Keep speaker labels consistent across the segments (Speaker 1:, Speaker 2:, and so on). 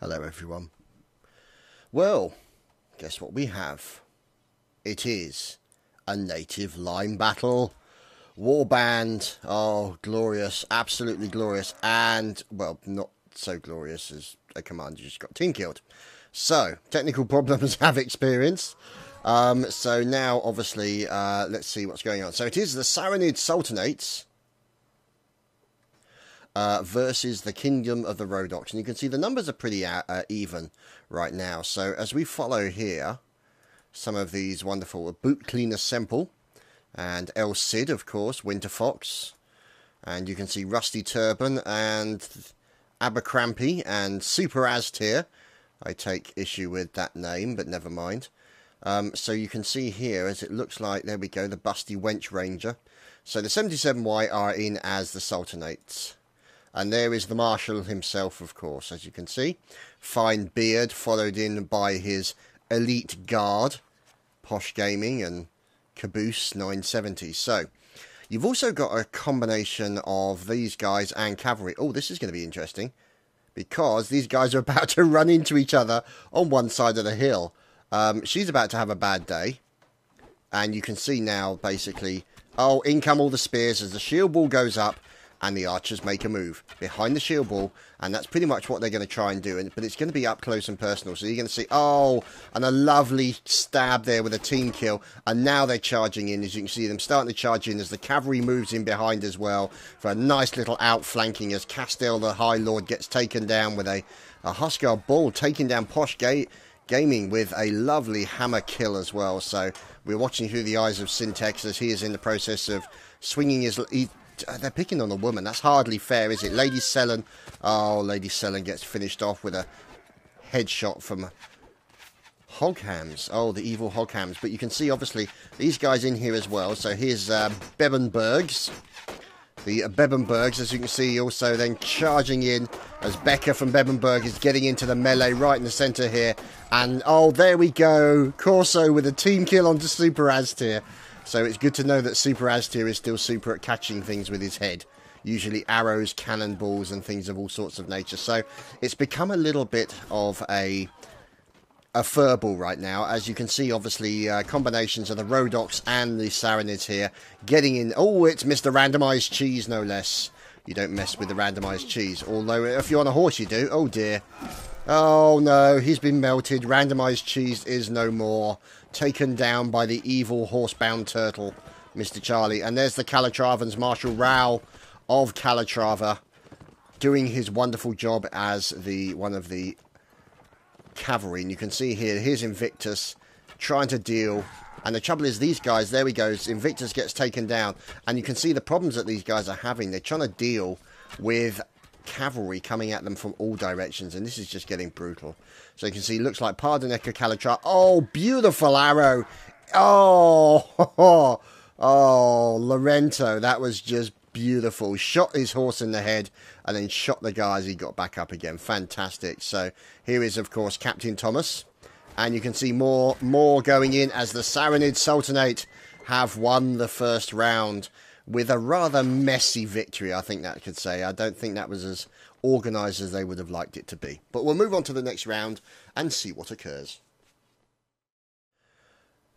Speaker 1: Hello everyone. Well, guess what we have? It is a native line battle. Warband. Oh, glorious. Absolutely glorious. And, well, not so glorious as a commander just got team killed. So, technical problems have experienced. So now, obviously, let's see what's going on. So it is the Saranid Sultanates versus the Kingdom of the Rhodoks. And you can see the numbers are pretty even right now. So as we follow here, some of these wonderful Boot Cleaner Semple and El Cid, of course, Winter Fox. And you can see Rusty Turban and Abercrampy and Super Aztir. I take issue with that name, but never mind. So you can see here, as it looks like, there we go, the Busty Wench Ranger. So the 77Y are in as the Sultanates. And there is the Marshal himself, of course, as you can see. Fine beard, followed in by his elite guard, Posh Gaming and Caboose 970. So, you've also got a combination of these guys and cavalry. Oh, this is going to be interesting, because these guys are about to run into each other on one side of the hill. She's about to have a bad day. And you can see now, basically, oh, in come all the spears as the shield wall goes up. And the archers make a move behind the shield wall. And that's pretty much what they're going to try and do. But it's going to be up close and personal. So you're going to see, oh, and a lovely stab there with a team kill. And now they're charging in. As you can see them starting to charge in as the cavalry moves in behind as well. For a nice little outflanking as Castell the High Lord gets taken down with a Huskar Bull. Taking down Posh Gaming with a lovely hammer kill as well. So we're watching through the eyes of Syntex as he is in the process of swinging his... They're picking on a woman. That's hardly fair, is it? Lady Sellen. Oh, Lady Sellen gets finished off with a headshot from Hoghams. Oh, the evil Hoghams. But you can see, obviously, these guys in here as well. So here's Bebenbergs. The Bebenbergs, as you can see, also then charging in as Becca from Bebenberg is getting into the melee right in the centre here. And, oh, there we go. Corso with a team kill onto Super Aztir. So it's good to know that Super Aztir is still super at catching things with his head. Usually arrows, cannonballs and things of all sorts of nature. So it's become a little bit of a furball right now. As you can see, obviously, combinations of the Rhodoks and the Saranids here getting in. Oh, it's Mr. Randomised Cheese, no less. You don't mess with the randomised cheese. Although, if you're on a horse, you do. Oh, dear. Oh, no, he's been melted. Randomised cheese is no more. Taken down by the evil horsebound turtle, Mr. Charlie. And there's the Calatravans, Marshal Rao of Calatrava, doing his wonderful job as one of the cavalry. And you can see here, here's Invictus trying to deal. And the trouble is, these guys, there we go, Invictus gets taken down. And you can see the problems that these guys are having. They're trying to deal with cavalry coming at them from all directions, and this is just getting brutal. So you can see, looks like Pardoneca Calatra. Oh, beautiful arrow. Oh, oh, Lorento, that was just beautiful. Shot his horse in the head and then shot the guy as he got back up again. Fantastic. So here is, of course, Captain Thomas, and you can see more going in as the Saranid Sultanate have won the first round with a rather messy victory, I think that could say. I don't think that was as organised as they would have liked it to be. But we'll move on to the next round and see what occurs.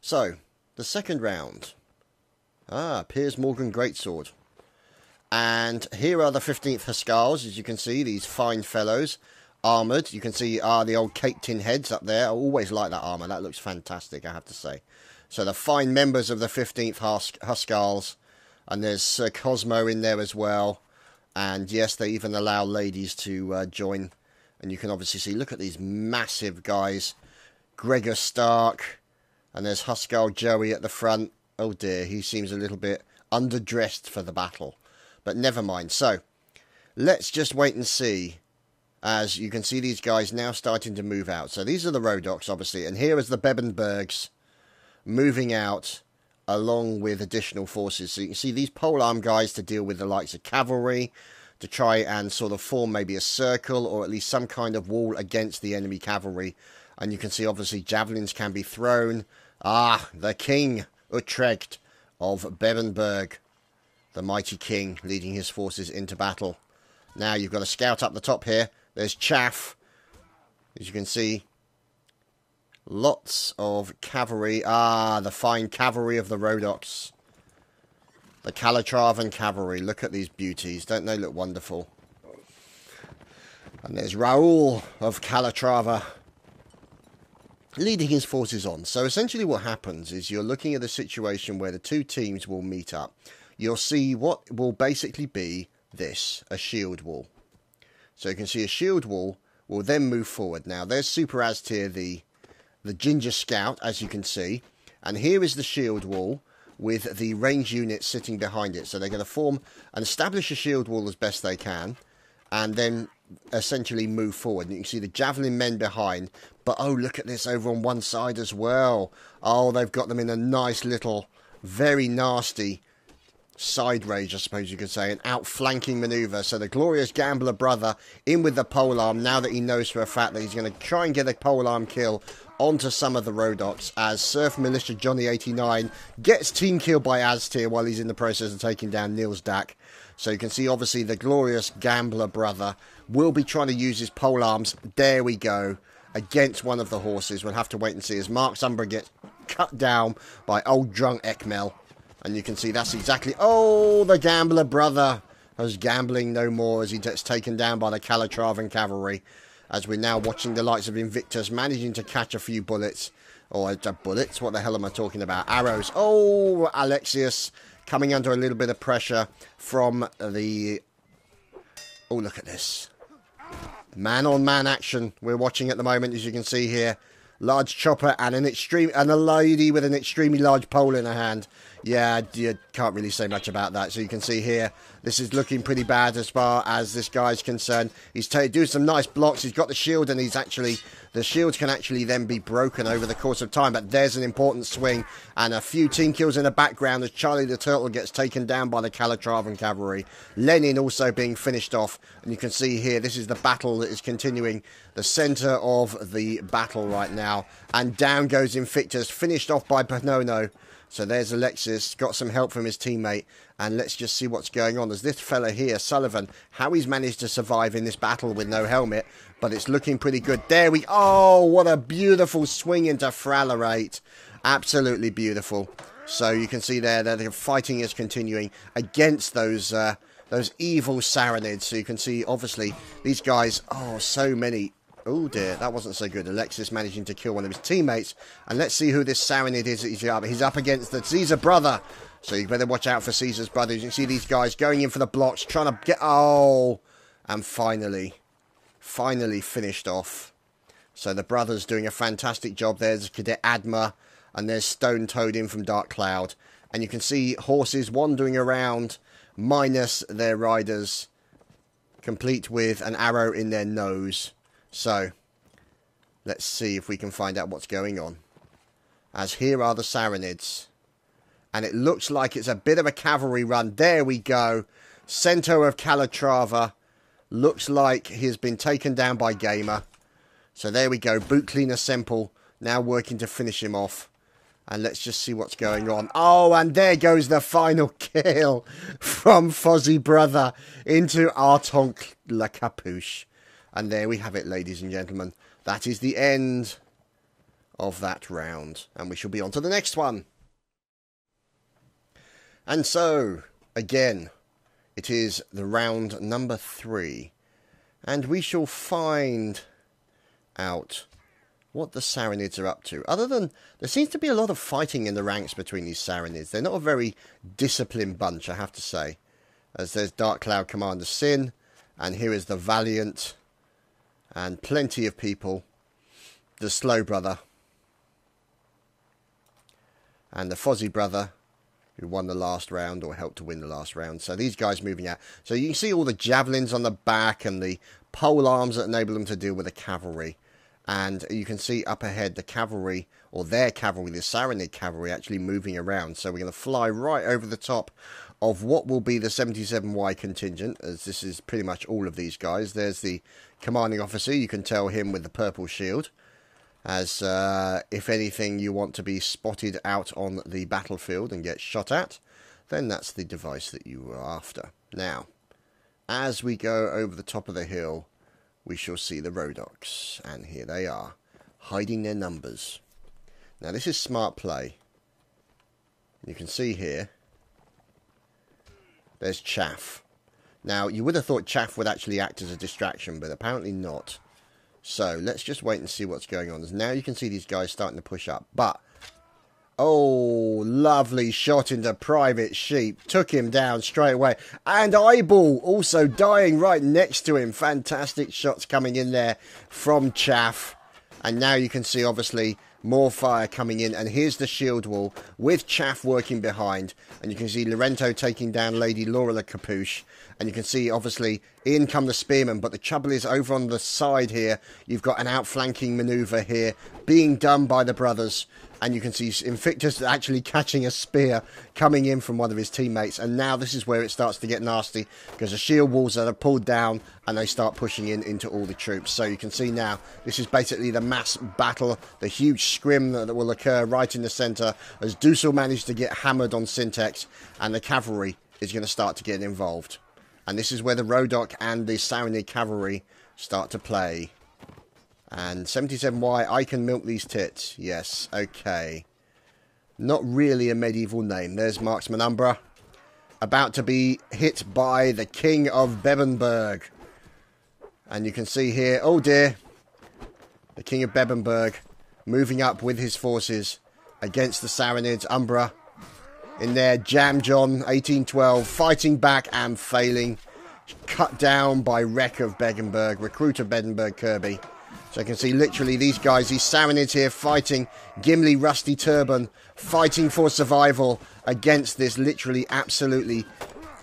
Speaker 1: So, the second round. Piers Morgan Greatsword. And here are the 15th Huskars, as you can see, these fine fellows. Armoured. You can see the old cake tin heads up there. I always like that armour. That looks fantastic, I have to say. So the fine members of the 15th Huskars. And there's Sir Cosmo in there as well. And yes, they even allow ladies to join. And you can obviously see, look at these massive guys. Gregor Stark. And there's Huskar Joey at the front. Oh dear, he seems a little bit underdressed for the battle. But never mind. So, let's just wait and see. As you can see these guys now starting to move out. So these are the Rhodoks, obviously. And here is the Bebenbergs moving out along with additional forces. So you can see these polearm guys to deal with the likes of cavalry, to try and sort of form maybe a circle or at least some kind of wall against the enemy cavalry. And you can see obviously javelins can be thrown. The King Utrecht of Bebenberg, the mighty king leading his forces into battle. Now you've got a scout up the top here. There's Chaff As you can see, lots of cavalry. Ah, the fine cavalry of the Rhodoks. The Calatravan cavalry. Look at these beauties. Don't they look wonderful? And there's Raoul of Calatrava leading his forces on. So essentially what happens is you're looking at a situation where the two teams will meet up. You'll see what will basically be this, a shield wall. So you can see a shield wall will then move forward. Now there's Super Aztir, the Ginger Scout, as you can see. And here is the shield wall with the range units sitting behind it. So they're going to form and establish a shield wall as best they can. And then essentially move forward. And you can see the javelin men behind. But oh, look at this over on one side as well. Oh, they've got them in a nice little, very nasty side rage, I suppose you could say, an outflanking manoeuvre. So the glorious Gambler brother in with the polearm now that he knows for a fact that he's going to try and get a polearm kill onto some of the Rhodoks, as Surf Militia Johnny 89 gets team killed by Aztir while he's in the process of taking down Niels Dak. So you can see obviously the glorious Gambler brother will be trying to use his polearms, there we go, against one of the horses. We'll have to wait and see as Mark Zumbra gets cut down by old drunk Ekmel. And you can see that's exactly... Oh, the Gambler brother is gambling no more as he gets taken down by the Calatravan cavalry. As we're now watching the likes of Invictus managing to catch a few bullets. Or bullets? What the hell am I talking about? Arrows. Oh, Alexius coming under a little bit of pressure from the... Oh, look at this. Man-on-man action we're watching at the moment, as you can see here. Large chopper and a lady with an extremely large pole in her hand. Yeah, you can't really say much about that. So you can see here, this is looking pretty bad as far as this guy's concerned. He's doing some nice blocks. He's got the shield, and the shields can actually then be broken over the course of time. But there's an important swing and a few team kills in the background as Charlie the Turtle gets taken down by the Calatravan cavalry. Lenin also being finished off. And you can see here, this is the battle that is continuing, the centre of the battle right now. And down goes Invictus, finished off by Panono. So there's Alexis, got some help from his teammate, and let's just see what's going on. There's this fella here, Sullivan, how he's managed to survive in this battle with no helmet, but it's looking pretty good. There we... Oh, what a beautiful swing into Fralerate. Absolutely beautiful. So you can see there that the fighting is continuing against those evil Saranids. So you can see, obviously, these guys... Oh, so many... Oh dear, that wasn't so good. Alexis managing to kill one of his teammates. And let's see who this Saranid is that he's up. He's up against the Caesar brother. So you better watch out for Caesar's brother. You can see these guys going in for the blocks, trying to get... Oh! And finally finished off. So the brother's doing a fantastic job. There's Cadet Adma, and there's Stone Toad in from Dark Cloud. And you can see horses wandering around, minus their riders, complete with an arrow in their nose. So, let's see if we can find out what's going on. As here are the Saranids. And it looks like it's a bit of a cavalry run. There we go. Centaur of Calatrava. Looks like he has been taken down by Gamer. So there we go. Boot Cleaner Semple now working to finish him off. And let's just see what's going on. Oh, and there goes the final kill from Fozzie Brother into Artonk La Capuche. And there we have it, ladies and gentlemen. That is the end of that round. And we shall be on to the next one. And so, again, it is the round number 3. And we shall find out what the Saranids are up to. Other than, there seems to be a lot of fighting in the ranks between these Saranids. They're not a very disciplined bunch, I have to say. As there's Dark Cloud Commander Sin. And here is the Valiant... And plenty of people. The Slow Brother. And the Fozzie Brother, who won the last round, or helped to win the last round. So these guys moving out. So you can see all the javelins on the back and the pole arms that enable them to deal with the cavalry. And you can see up ahead the cavalry, or their cavalry, the Saranid cavalry, actually moving around. So we're going to fly right over the top of what will be the 77Y contingent, as this is pretty much all of these guys. There's the commanding officer, you can tell him with the purple shield, as if anything you want to be spotted out on the battlefield and get shot at, then that's the device that you were after. Now, as we go over the top of the hill, we shall see the Rhodoks. And here they are, hiding their numbers. Now this is smart play. You can see here, there's Chaff. Now you would have thought Chaff would actually act as a distraction, but apparently not. So let's just wait and see what's going on. As now you can see these guys starting to push up. But, oh, lovely shot into Private Sheep. Took him down straight away. And Eyeball also dying right next to him. Fantastic shots coming in there from Chaff. And now you can see, obviously, more fire coming in. And here's the shield wall with Chaff working behind. And you can see Lorento taking down Lady Laura the Capuche. And you can see, obviously, in come the spearmen. But the trouble is, over on the side here, you've got an outflanking manoeuvre here being done by the brothers. And you can see Invictus actually catching a spear coming in from one of his teammates. And now this is where it starts to get nasty, because the shield walls are pulled down and they start pushing in into all the troops. So you can see now, this is basically the mass battle, the huge scrim that will occur right in the centre as Dusel managed to get hammered on Syntex, and the cavalry is going to start to get involved. And this is where the Rhodok and the Saranid cavalry start to play. And 77Y, I can milk these tits. Yes, okay. Not really a medieval name. There's Marksman Umbra, about to be hit by the King of Bebenberg. And you can see here, oh dear, the King of Bebenberg moving up with his forces against the Saranids. Umbra in there, Jam John, 1812, fighting back and failing. Cut down by Wreck of Bebenberg, Recruit of Bebenberg Kirby. So you can see literally these guys, these Saranids here fighting Gimli Rusty Turban, fighting for survival against this literally absolutely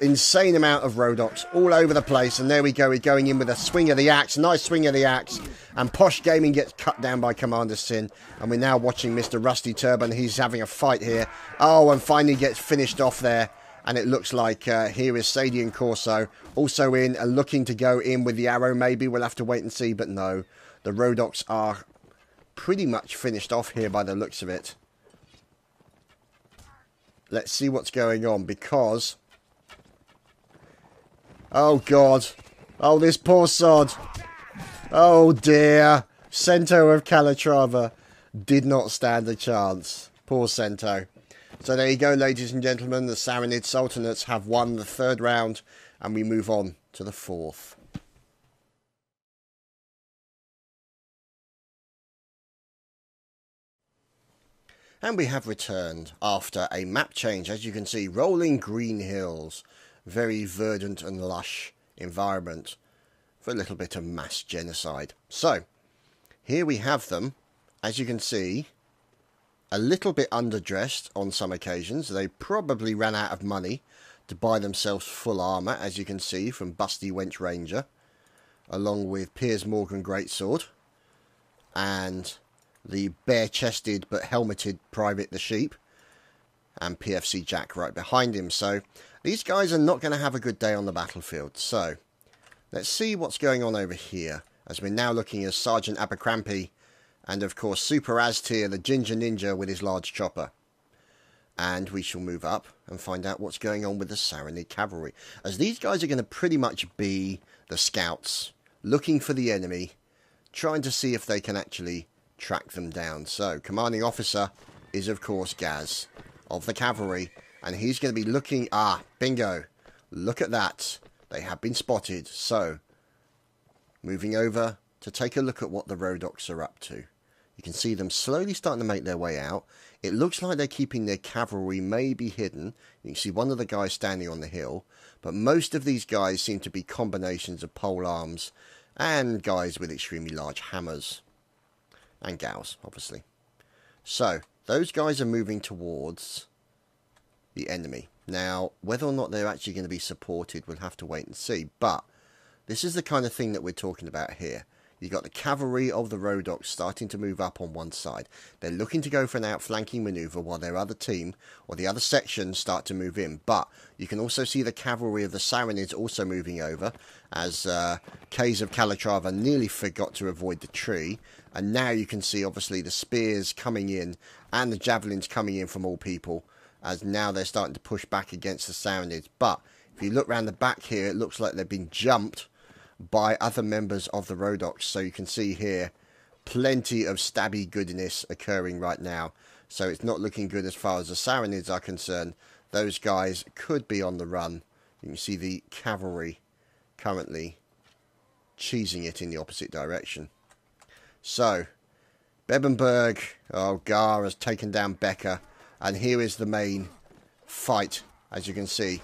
Speaker 1: insane amount of Rhodoks all over the place. And there we go, we're going in with a swing of the axe, nice swing of the axe. And Posh Gaming gets cut down by Commander Sin. And we're now watching Mr. Rusty Turban, he's having a fight here. Oh, and finally gets finished off there. And it looks like here is Sadian Corso also in and looking to go in with the arrow maybe. We'll have to wait and see, but no. The Rhodoks are pretty much finished off here by the looks of it. Let's see what's going on, because... oh, God. Oh, this poor sod. Oh, dear. Cento of Calatrava did not stand a chance. Poor Cento. So there you go, ladies and gentlemen. The Saranid Sultanates have won the third round, and we move on to the fourth. And we have returned after a map change. As you can see, rolling green hills. Very verdant and lush environment for a little bit of mass genocide. So, here we have them. As you can see, a little bit underdressed on some occasions. They probably ran out of money to buy themselves full armour, as you can see, from Busty Wench Ranger, along with Piers Morgan Greatsword, and the bare-chested but helmeted Private the Sheep, and PFC Jack right behind him. So these guys are not going to have a good day on the battlefield. So let's see what's going on over here, as we're now looking at Sergeant Abercrampy and of course Super Aztir, the Ginger Ninja with his large chopper. And we shall move up and find out what's going on with the Saranid cavalry, as these guys are going to pretty much be the scouts, looking for the enemy, trying to see if they can actually track them down. So, commanding officer is of course Gaz of the cavalry, and he's going to be looking... ah, bingo, look at that, they have been spotted. So, moving over to take a look at what the Rhodoks are up to. You can see them slowly starting to make their way out. It looks like they're keeping their cavalry maybe hidden. You can see one of the guys standing on the hill, but most of these guys seem to be combinations of pole arms and guys with extremely large hammers. And gals, obviously. So, those guys are moving towards the enemy. Now, whether or not they're actually going to be supported, we'll have to wait and see. But, this is the kind of thing that we're talking about here. You've got the cavalry of the Rhodoks starting to move up on one side. They're looking to go for an outflanking manoeuvre while their other team, or the other section, start to move in. But you can also see the cavalry of the Saranids also moving over, as Kays of Calatrava nearly forgot to avoid the tree. And now you can see, obviously, the spears coming in, and the javelins coming in from all people, as now they're starting to push back against the Saranids. But if you look round the back here, it looks like they've been jumped by other members of the Rhodoks. So you can see here, plenty of stabby goodness occurring right now. So it's not looking good as far as the Sarranids are concerned. Those guys could be on the run. You can see the cavalry currently cheesing it in the opposite direction. So, Bebenberg, Gar has taken down Becker. And here is the main fight, as you can see.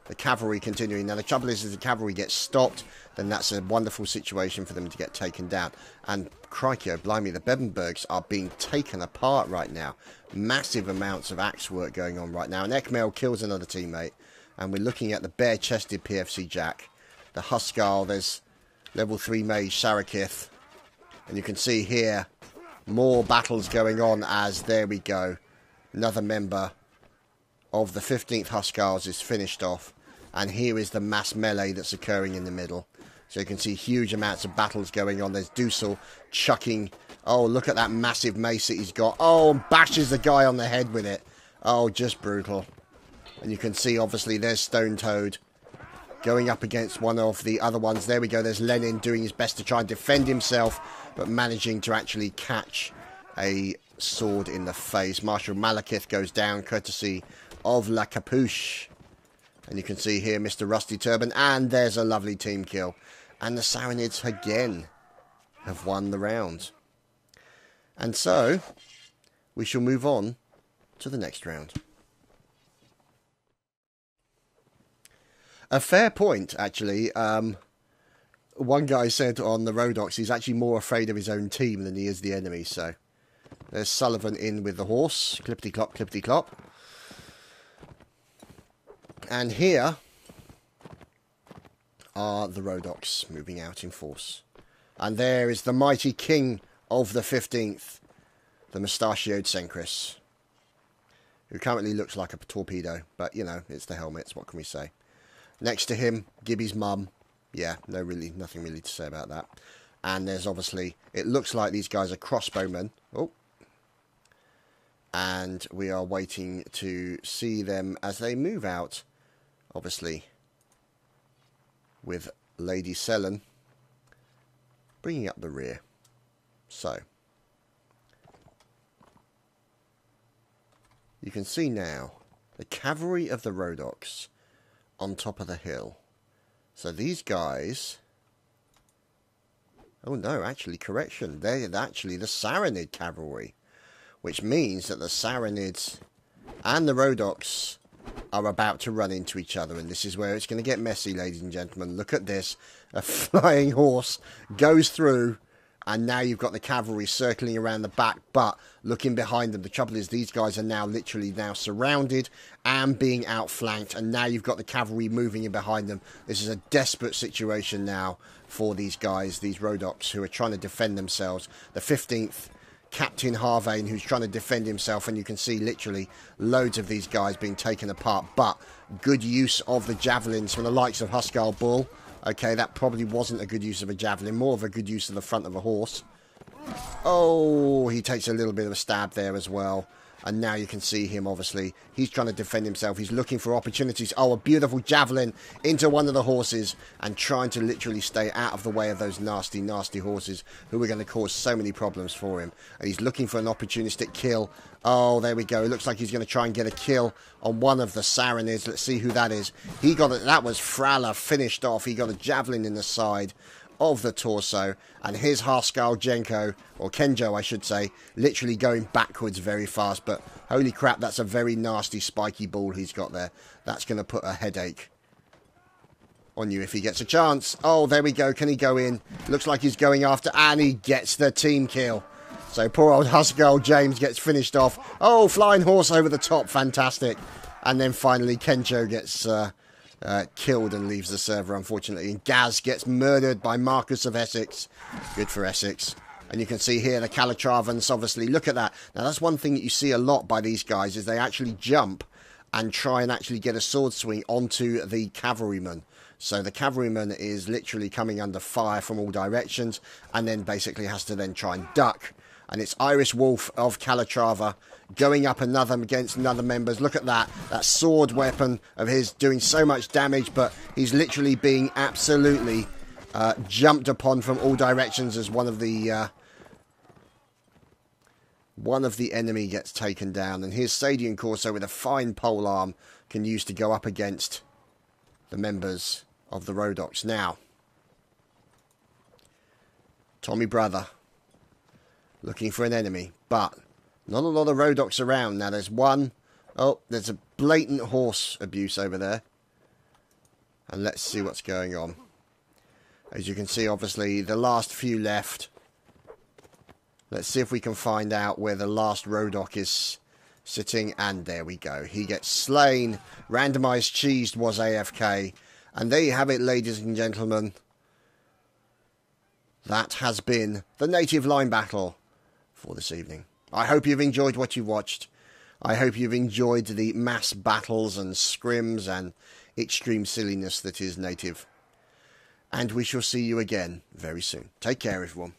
Speaker 1: The cavalry continuing. Now, the trouble is, if the cavalry gets stopped, then that's a wonderful situation for them to get taken down. And, crikey, oh, blimey, the Bebenbergs are being taken apart right now. Massive amounts of axe work going on right now. And Ekmel kills another teammate. And we're looking at the bare-chested PFC Jack. The Huskarl, there's level 3 mage Sarakith. And you can see here, more battles going on as, there we go, another member of the 15th Huskarls is finished off. And here is the mass melee that's occurring in the middle. So you can see huge amounts of battles going on. There's Dusel chucking. Oh, look at that massive mace that he's got. Oh, and bashes the guy on the head with it. Oh, just brutal. And you can see, obviously, there's Stone Toad going up against one of the other ones. There we go. There's Lenin doing his best to try and defend himself, but managing to actually catch a sword in the face. Marshal Malekith goes down, courtesy of La Capuche. And you can see here Mr. Rusty Turban, and there's a lovely team kill. And the Sarranids again have won the round. And so, we shall move on to the next round. A fair point, actually. One guy said on the Rhodoks he's actually more afraid of his own team than he is the enemy, so... There's Sullivan in with the horse. Clippity-clop, clippity-clop. And here are the Rhodoks moving out in force. And there is the mighty king of the 15th, the mustachioed Senkris, who currently looks like a torpedo, but, you know, it's the helmets, what can we say? Next to him, Gibby's mum. Yeah, nothing really to say about that. And there's obviously, it looks like these guys are crossbowmen. Oh. And we are waiting to see them as they move out, obviously, with Lady Sellen bringing up the rear. So, you can see now the cavalry of the Rhodoks on top of the hill. So these guys... Oh no, actually, correction. They're actually the Sarranid cavalry. Which means that the Sarranids and the Rhodoks are about to run into each other. And this is where it's going to get messy, ladies and gentlemen. Look at this. A flying horse goes through. And now you've got the cavalry circling around the back. But looking behind them, the trouble is these guys are now literally surrounded and being outflanked. And now you've got the cavalry moving in behind them. This is a desperate situation now for these guys, these Rhodoks, who are trying to defend themselves. The 15th... Captain Harvane, who's trying to defend himself, and you can see literally loads of these guys being taken apart, but good use of the javelins from the likes of Huskarl Bull. Okay, that probably wasn't a good use of a javelin, more of a good use of the front of a horse. Oh, he takes a little bit of a stab there as well. And now you can see him, obviously. He's trying to defend himself. He's looking for opportunities. Oh, a beautiful javelin into one of the horses. And trying to literally stay out of the way of those nasty, nasty horses who are going to cause so many problems for him. And he's looking for an opportunistic kill. Oh, there we go. It looks like he's going to try and get a kill on one of the Sarranids. Let's see who that is. He got it. That was Frala finished off. He got a javelin in the side of the torso, and his Huskarl Genko, or Kenjo I should say, literally going backwards very fast, but holy crap, that's a very nasty spiky ball he's got there. That's going to put a headache on you if he gets a chance. Oh, there we go. Can he go in? Looks like he's going after, and he gets the team kill. So poor old Huskarl James gets finished off. Oh, flying horse over the top. Fantastic. And then finally Kenjo gets killed and leaves the server, unfortunately. And Gaz gets murdered by Marcus of Essex. Good for Essex. And you can see here the Calatravans, obviously. Look at that. Now, that's one thing that you see a lot by these guys, is they actually jump and try and actually get a sword swing onto the cavalryman. So the cavalryman is literally coming under fire from all directions, and then basically has to then try and duck. And it's Irish Wolf of Calatrava going up against another members. Look at that. That sword weapon of his doing so much damage, but he's literally being absolutely jumped upon from all directions as one of the enemy gets taken down. And here's Sadian Corso with a fine pole arm can use to go up against the members of the Rhodoks. Now, Tommy Brother looking for an enemy, but not a lot of Rhodoks around. Now there's one. Oh, there's a blatant horse abuse over there. And let's see what's going on. As you can see, obviously, the last few left. Let's see if we can find out where the last Rhodok is sitting. And there we go. He gets slain. Randomized Cheesed was AFK. And there you have it, ladies and gentlemen. That has been the native line battle for this evening. I hope you've enjoyed what you've watched. I hope you've enjoyed the mass battles and scrims and extreme silliness that is native. And we shall see you again very soon. Take care, everyone.